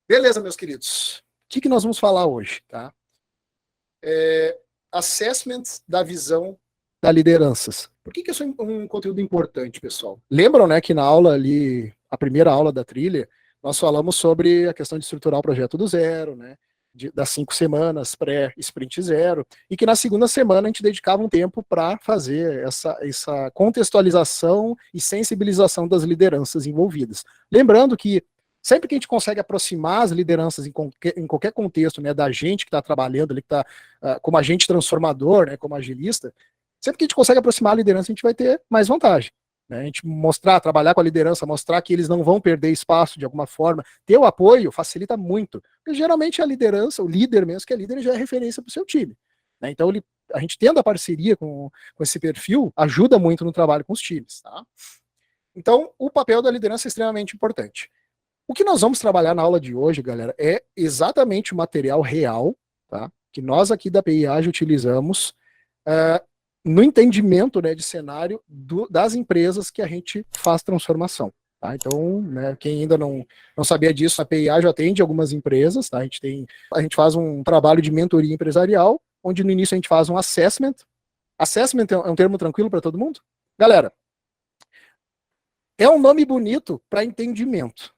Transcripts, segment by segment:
Beleza, meus queridos. O que nós vamos falar hoje, tá? Assessment da visão da lideranças. Por que isso é um conteúdo importante, pessoal? Lembram, né, que na aula ali, a primeira aula da trilha, nós falamos sobre a questão de estruturar o projeto do zero, né? Das 5 semanas pré-sprint zero, e que na segunda semana a gente dedicava um tempo para fazer essa contextualização e sensibilização das lideranças envolvidas. Lembrando que sempre que a gente consegue aproximar as lideranças em qualquer contexto, né, da gente que está trabalhando ali, que está como agente transformador, né, como agilista, sempre que a gente consegue aproximar a liderança, a gente vai ter mais vantagem. Né? A gente mostrar, trabalhar com a liderança, mostrar que eles não vão perder espaço de alguma forma, ter o apoio facilita muito. Porque geralmente a liderança, o líder mesmo, que é líder, já é referência para o seu time. Né? Então a gente tendo a parceria com esse perfil, ajuda muito no trabalho com os times. Tá? Então, o papel da liderança é extremamente importante. O que nós vamos trabalhar na aula de hoje, galera, é exatamente o material real, tá? Que nós aqui da PI Ágil utilizamos no entendimento, né, de cenário das empresas que a gente faz transformação. Tá? Então, né, quem ainda não sabia disso, a PI Ágil atende algumas empresas. Tá? A gente faz um trabalho de mentoria empresarial, onde no início a gente faz um assessment. Assessment é um termo tranquilo para todo mundo? Galera, é um nome bonito para entendimento.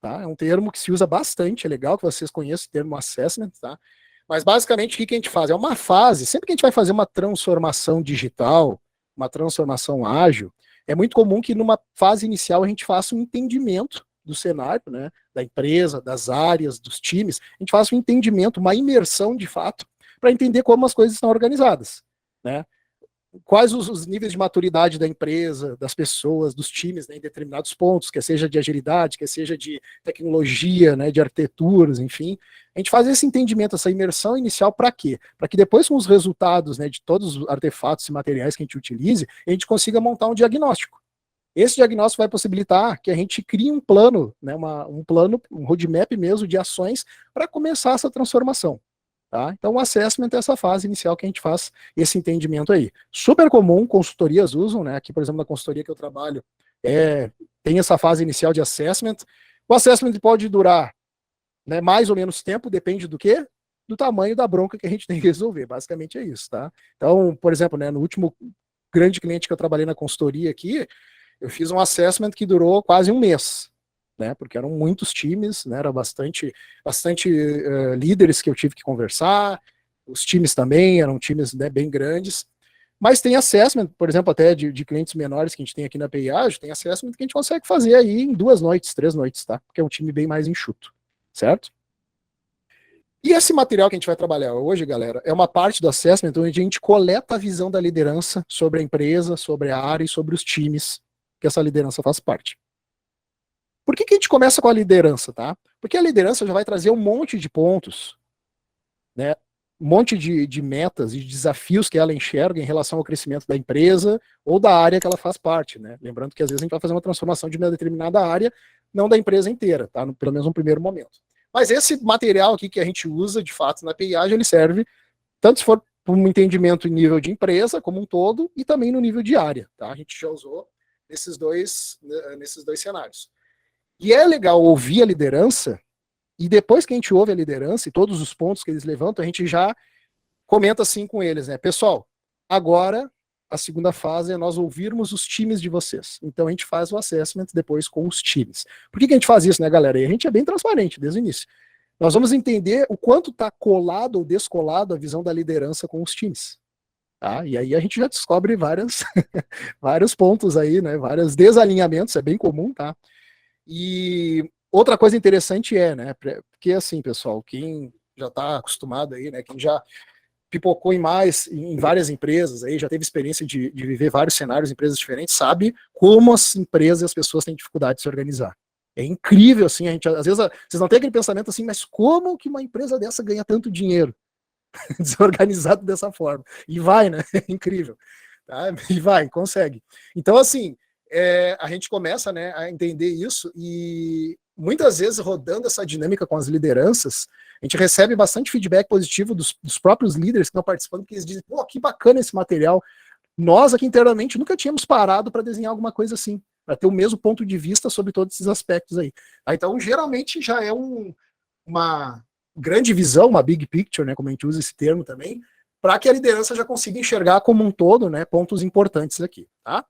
Tá? É um termo que se usa bastante, é legal que vocês conheçam o termo assessment, tá? Mas basicamente o que a gente faz? É uma fase, sempre que a gente vai fazer uma transformação digital, uma transformação ágil, é muito comum que numa fase inicial a gente faça um entendimento do cenário, né, da empresa, das áreas, dos times, a gente faça um entendimento, uma imersão de fato, para entender como as coisas estão organizadas, né? Quais os níveis de maturidade da empresa, das pessoas, dos times, né, em determinados pontos, quer seja de agilidade, quer seja de tecnologia, né, de arquiteturas, enfim. A gente faz esse entendimento, essa imersão inicial para quê? Para que depois, com os resultados, né, de todos os artefatos e materiais que a gente utilize, a gente consiga montar um diagnóstico. Esse diagnóstico vai possibilitar que a gente crie um plano, né, um plano, um roadmap mesmo de ações para começar essa transformação. Tá? Então, o assessment é essa fase inicial que a gente faz esse entendimento aí. Super comum, consultorias usam, né? Aqui, por exemplo, na consultoria que eu trabalho, tem essa fase inicial de assessment. O assessment pode durar, né, mais ou menos tempo, depende do quê? Do tamanho da bronca que a gente tem que resolver. Basicamente é isso, tá? Então, por exemplo, né, no último grande cliente que eu trabalhei na consultoria aqui, eu fiz um assessment que durou quase um mês. Né, porque eram muitos times, né, era bastante líderes que eu tive que conversar, os times também eram times, né, bem grandes, mas tem assessment, por exemplo, até de clientes menores que a gente tem aqui na PI Ágil, tem assessment que a gente consegue fazer aí em 2 noites, 3 noites, tá? Porque é um time bem mais enxuto, certo? E esse material que a gente vai trabalhar hoje, galera, é uma parte do assessment onde a gente coleta a visão da liderança sobre a empresa, sobre a área e sobre os times que essa liderança faz parte. Por que a gente começa com a liderança, tá? Porque a liderança já vai trazer um monte de pontos, né? Um monte de metas e de desafios que ela enxerga em relação ao crescimento da empresa ou da área que ela faz parte, né? Lembrando que às vezes a gente vai fazer uma transformação de uma determinada área, não da empresa inteira, tá? Pelo menos no primeiro momento. Mas esse material aqui que a gente usa, de fato, na PI Ágil, ele serve tanto se for para um entendimento em nível de empresa como um todo e também no nível de área, tá? A gente já usou nesses dois cenários. E é legal ouvir a liderança, e depois que a gente ouve a liderança e todos os pontos que eles levantam, a gente já comenta assim com eles, né? Pessoal, agora a segunda fase é nós ouvirmos os times de vocês. Então a gente faz o assessment depois com os times. Por que a gente faz isso, né, galera? E a gente é bem transparente desde o início. Nós vamos entender o quanto está colado ou descolado a visão da liderança com os times. Tá? E aí a gente já descobre vários pontos aí, né? Vários desalinhamentos, é bem comum, tá? E outra coisa interessante né, porque assim, pessoal, quem já está acostumado aí, né, quem já pipocou em várias empresas aí, já teve experiência de viver vários cenários, empresas diferentes, sabe como as empresas e as pessoas têm dificuldade de se organizar. É incrível, assim, a gente, às vezes, vocês não têm aquele pensamento assim, mas como que uma empresa dessa ganha tanto dinheiro? Desorganizado dessa forma. E vai, né? É incrível. Tá? E vai, consegue. Então, assim, a gente começa, né, a entender isso e muitas vezes rodando essa dinâmica com as lideranças, a gente recebe bastante feedback positivo dos próprios líderes que estão participando, que eles dizem, pô, que bacana esse material. Nós aqui internamente nunca tínhamos parado para desenhar alguma coisa assim, para ter o mesmo ponto de vista sobre todos esses aspectos aí. Então, geralmente já é uma grande visão, uma big picture, né, como a gente usa esse termo também, para que a liderança já consiga enxergar como um todo, né, pontos importantes aqui, tá?